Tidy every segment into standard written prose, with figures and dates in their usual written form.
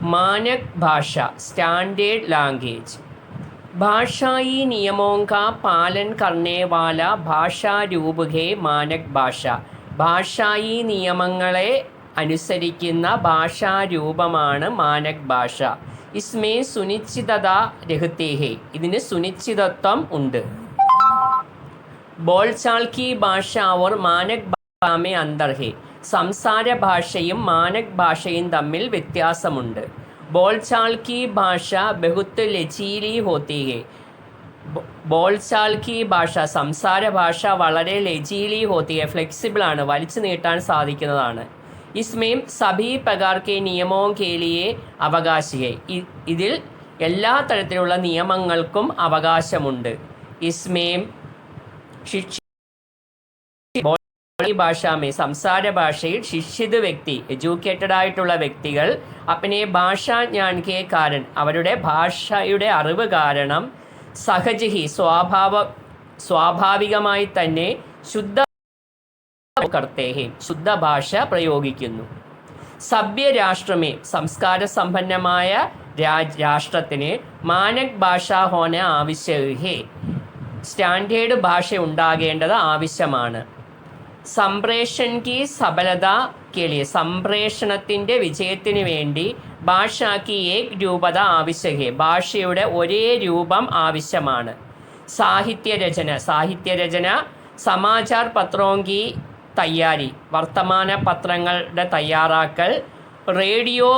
मानक भाषा standard language भाषाई नियमों का पालन करने वाला भाषा रूप है मानक भाषा. ഭാഷായി നിയമങ്ങളെ അനുസരിക്കുന്ന ഭാഷാരൂപമാണ് മാനക് ഭാഷ. ഇസ്മേ സുനിശ്ചിതത രഹത്തെ ഹെ, ഇതിന് സുനിശ്ചിതത്വം ഉണ്ട്. ബോൾചാൽ കി ഭാഷ और മാനക് ഭാഷ में अंतर है. സംസാര ഭാഷയും മാനക് ഭാഷയും തമ്മിൽ വ്യത്യാസമുണ്ട്. ബോൾചാൽ കി ഭാഷ ബഹുത് ലചീലി ഹോത്തി ഹെ. ബോൾചാൽ കി ഭാഷ സംസാര ഭാഷ വളരെ ലചീലി ഹോത്തി ഹെ, ഫ്ലെക്സിബിൾ ആണ്, വലിച്ചു നീട്ടാൻ സാധിക്കുന്നതാണ്. ഇസ്മേം സഭി പ്രകാർ കെ നിയമോ കെ ലിയെ അവകാശി ഹെ. ഇതിൽ എല്ലാ തരത്തിലുള്ള നിയമങ്ങൾക്കും അവകാശമുണ്ട്. ഇസ്മേം ഭാഷാമേ സംസാര ഭാഷയിൽ ശിക്ഷിത് വ്യക്തി എഡ്യൂക്കേറ്റഡ് ആയിട്ടുള്ള വ്യക്തികൾ അപ്പനെ ഭാഷാ ജ്ഞാൻ കെ കാരൻ അവരുടെ ഭാഷയുടെ അറിവ് കാരണം സഹജഹി സ്വാഭാവികമായി തന്നെ ശുദ്ധ കർത്തേഹി ശുദ്ധ ഭാഷ പ്രയോഗിക്കുന്നു. സഭ്യരാഷ്ട്രമേ സംസ്കാര സമ്പന്നമായ രാഷ്ട്രത്തിന് മാനക് ഭാഷ ഹോന ആവശ്യഹേ, സ്റ്റാൻഡേർഡ് ഭാഷ ഉണ്ടാകേണ്ടത് ആവശ്യമാണ്. സംപ്രേഷൺ കി സഫലത കേളിയ സംപ്രേഷണത്തിൻ്റെ വിജയത്തിന് വേണ്ടി ഭാഷാക്ക് ഏക് രൂപത ആവശ്യഹേ, ഭാഷയുടെ ഒരേ രൂപം ആവശ്യമാണ്. സാഹിത്യരചന സമാചാർ പത്രോങ്കി തയ്യാറി പ്രവർത്തമാന പത്രങ്ങളുടെ തയ്യാറാക്കൽ, റേഡിയോ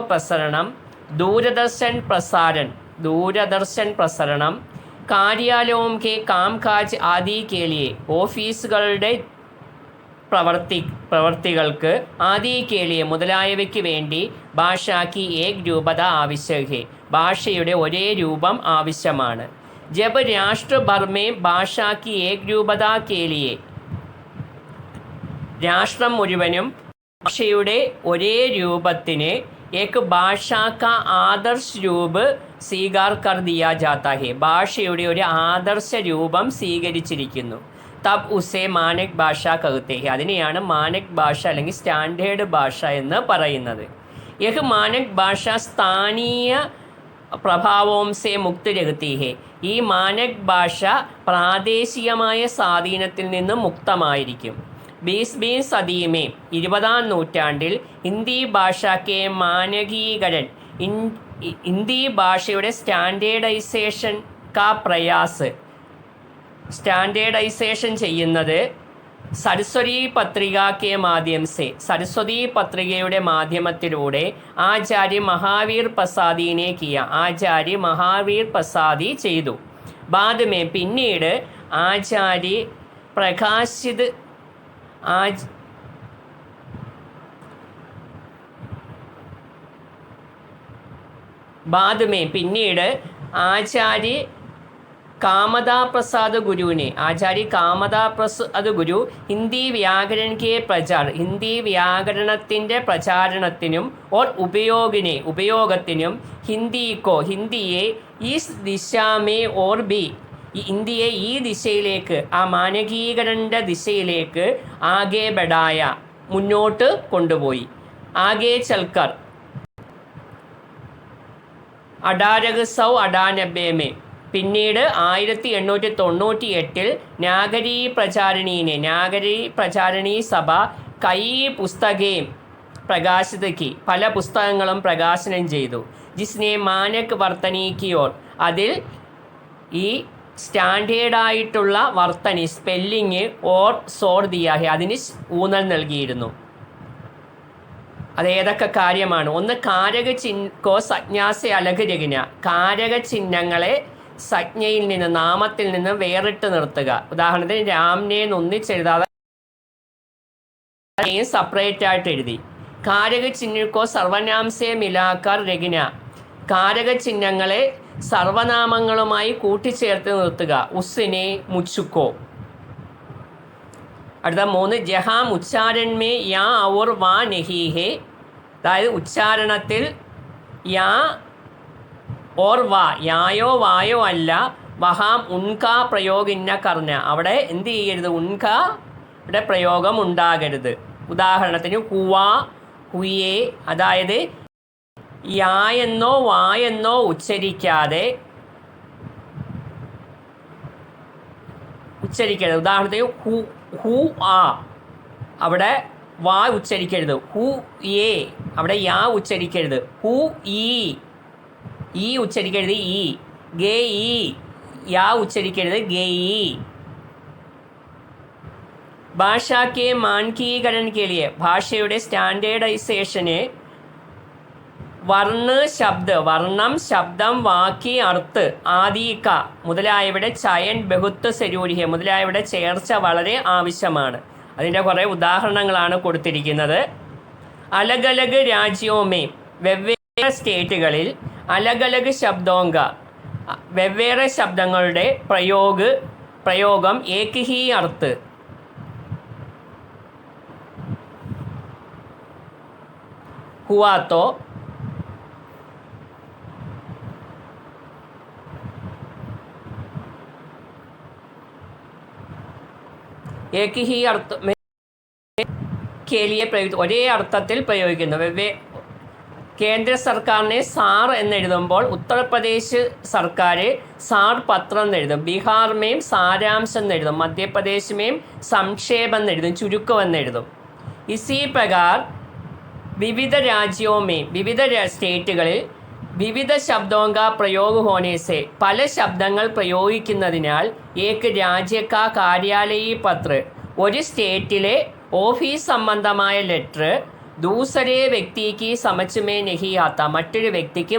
പ്രസരണം, ദൂരദർശൻ പ്രസരണം, കാര്യാലയോം കെ കാംകാജ് ആദി കെ ലിയെ ഓഫീസുകളുടെ പ്രവർത്തികൾക്ക് ആദി കെ ലിയെ മുതലായവയ്ക്ക് വേണ്ടി ഭാഷാക്ക് ഏക് രൂപത ആവശ്യഹേ, ഭാഷയുടെ ഒരേ രൂപം ആവശ്യമാണ്. ജബ് രാഷ്ട്ര ഭർമേ ഭാഷാക്ക് ഏക് രൂപത കെ ലിയെ രാഷ്ട്രം മുഴുവനും ഭാഷയുടെ ഒരേ രൂപത്തിന് एक ഭാഷാ കാ ആദർശ് രൂപ് സ്വീകാർ കർ ദിയാ ജാതാ ഹെ, ഭാഷയുടെ ഒരു ആദർശ രൂപം സ്വീകരിച്ചിരിക്കുന്നു. തബ് ഉസേ മാനക് ഭാഷ കഹത്തെ ഹെ, അതിനെയാണ് മാനക് ഭാഷ അല്ലെങ്കിൽ സ്റ്റാൻഡേർഡ് ഭാഷ എന്ന് പറയുന്നത്. യഹ് മാനക് ഭാഷ സ്ഥാനീയ പ്രഭാവോം സേ മുക്ത് രഹത്തി ഹെ, ഈ മാനക് ഭാഷ പ്രാദേശികമായ സ്വാധീനത്തിൽ നിന്നും മുക്തമായിരിക്കും. 20वीं सदी में 20ാം നൂറ്റാണ്ടിൽ ഹിന്ദി ഭാഷയ്ക്ക് മാനകീകരൺ ഹിന്ദി ഭാഷയുടെ സ്റ്റാൻഡേർഡൈസേഷൻ കാ പ്രയാസ് സ്റ്റാൻഡേർഡൈസേഷൻ ചെയ്യുന്നത് സരസ്വതി പത്രികയ്ക്ക് മാധ്യം സെ സരസ്വതി പത്രികയുടെ മാധ്യമത്തിലൂടെ ആചാര്യ മഹാവീർ പ്രസാദിനെ കിയ ആചാര്യ മഹാവീർ പ്രസാദി ചെയ്തു. ബാദമേ പിന്നീട് ആചാര്യ പ്രകാശിത് പിന്നീട് ആചാര്യ കാമദാ പ്രസാദ് ഗുരു ഹിന്ദി ഹിന്ദി വ്യാകരണത്തിൻ്റെ പ്രചാരണത്തിനും और ഉപയോഗത്തിനും ഹിന്ദിയെ ഇസ് ദിശാമേ और भी ഇന്ത്യയെ ഈ ദിശയിലേക്ക് ആ മാനകീകരണ ദിശയിലേക്ക് ആകെ ബഡായ മുന്നോട്ട് കൊണ്ടുപോയി. ആകെ ചൽക്കർ 1898 പിന്നീട് 1898 നാഗരി പ്രചാരണി സഭ കൈ പുസ്തകേം പ്രകാശിത കി പല പുസ്തകങ്ങളും പ്രകാശനം ചെയ്തു. ജിസ്നെ മാനക് വർത്തനി കി ഓർ അതിൽ ഈ സ്റ്റാൻഡേർഡായിട്ടുള്ള വർത്തനി സ്പെല്ലിങ് ഓർ സോർ ദിയാഹെ അതിന് ഊന്നൽ നൽകിയിരുന്നു. അതേതൊക്കെ കാര്യമാണ്? ഒന്ന് കാരക ചിഹ്നോ സജ്ഞാസെ അലഘ് രചന, കാരക ചിഹ്നങ്ങളെ സജ്ഞയിൽ നിന്ന് നാമത്തിൽ നിന്ന് വേറിട്ട് നിർത്തുക. ഉദാഹരണത്തിന് രാംനെ ഒന്നിച്ചെഴുതാതെ സെപ്പറേറ്റ് ആയിട്ട് എഴുതി. കാരക ചിഹ്നോ സർവനാംസെ മിലാക്കർ രചന, കാരക ചിഹ്നങ്ങളെ സർവനാമങ്ങളുമായി കൂട്ടിച്ചേർത്ത് നിർത്തുക. ഉസ്സിനെ മുച്ചുക്കോ. അടുത്ത 3 ജഹാം ഉച്ചാരണമേ യാ ഔർ വാ നഹി ഹെ, അതായത് ഉച്ചാരണത്തിൽ യാ ഓർ വാ യായോ വായോ അല്ല, വഹാം ഉൻകാ പ്രയോഗിന്ന കർണ അവിടെ എന്ത് ചെയ്യരുത്, ഉൻകായുടെ പ്രയോഗം ഉണ്ടാകരുത്. ഉദാഹരണത്തിന് ഹുവാ ഹുയേ, അതായത് യാ എന്നോ വാ എന്നോ ഉച്ചരിക്കരുത്. ഉദാഹരണത്തിന് ഹു ആ, അവിടെ വാ ഉച്ചരിക്കരുത്. ഹു ഏ, അവിടെ യാ ഉച്ചരിക്കരുത്. ഹു ഈ ഉച്ചരിക്കരുത്. ഗേ ഈ, യാ ഉച്ചരിക്കരുത്. ഗേ ഈ. ഭാഷാ കെ മാൻകീകരൺ കെ ലിയെ, ഭാഷയുടെ സ്റ്റാൻഡേർഡൈസേഷന് വർണ്ണം, ശബ്ദം, വാക്കി, അർത്ത്, ആദിക മുതലായവയുടെ ചയൻ ബഹുത്വ സരൂരിഹെ മുതലായവയുടെ ചേർച്ച വളരെ ആവശ്യമാണ്. അതിൻ്റെ കുറേ ഉദാഹരണങ്ങളാണ് കൊടുത്തിരിക്കുന്നത്. അലഗ് രാജ്യോമേ, വെവ്വേറെ സ്റ്റേറ്റുകളിൽ അലഗ് ശബ്ദോങ്ക, വെവ്വേറെ ശബ്ദങ്ങളുടെ പ്രയോഗം ഏക് ഹി അർത്ത്, हुआ तो एक ही अर्थ में के लिए प्रयुक्त, ഒരേ അർത്ഥത്തിൽ പ്രയോഗിക്കുന്നു. കേന്ദ്ര സർക്കാരിനെ സാർ എന്നെഴുതുമ്പോൾ ഉത്തർപ്രദേശ് സർക്കാർ സാർ പത്രം എന്നെഴുതും. ബീഹാർ മേം സാരാംശം എന്നെഴുതും. മധ്യപ്രദേശ് മേം സംക്ഷേപം എന്നെഴുതും, ചുരുക്കം എന്നെഴുതും. ഇസി പ്രകാർ विविध राज्यों में, विविध സ്റ്റേറ്റുകളിൽ വിവിധ ശബ്ദോं का प्रयोग होने से, പല ശബ്ദങ്ങൾ പ്രയോഗിക്കുന്നതിനാൽ ഏക് രാജ്യ കാ കാര്യാലയി പത്ര, ഒരു സ്റ്റേറ്റിലെ ഓഫീസ് സംബന്ധമായ ലെറ്റർ ദൂസരേ വ്യക്തിക്ക് സമജ് മേ നഹി ആത്ത, മറ്റൊരു വ്യക്തിക്ക്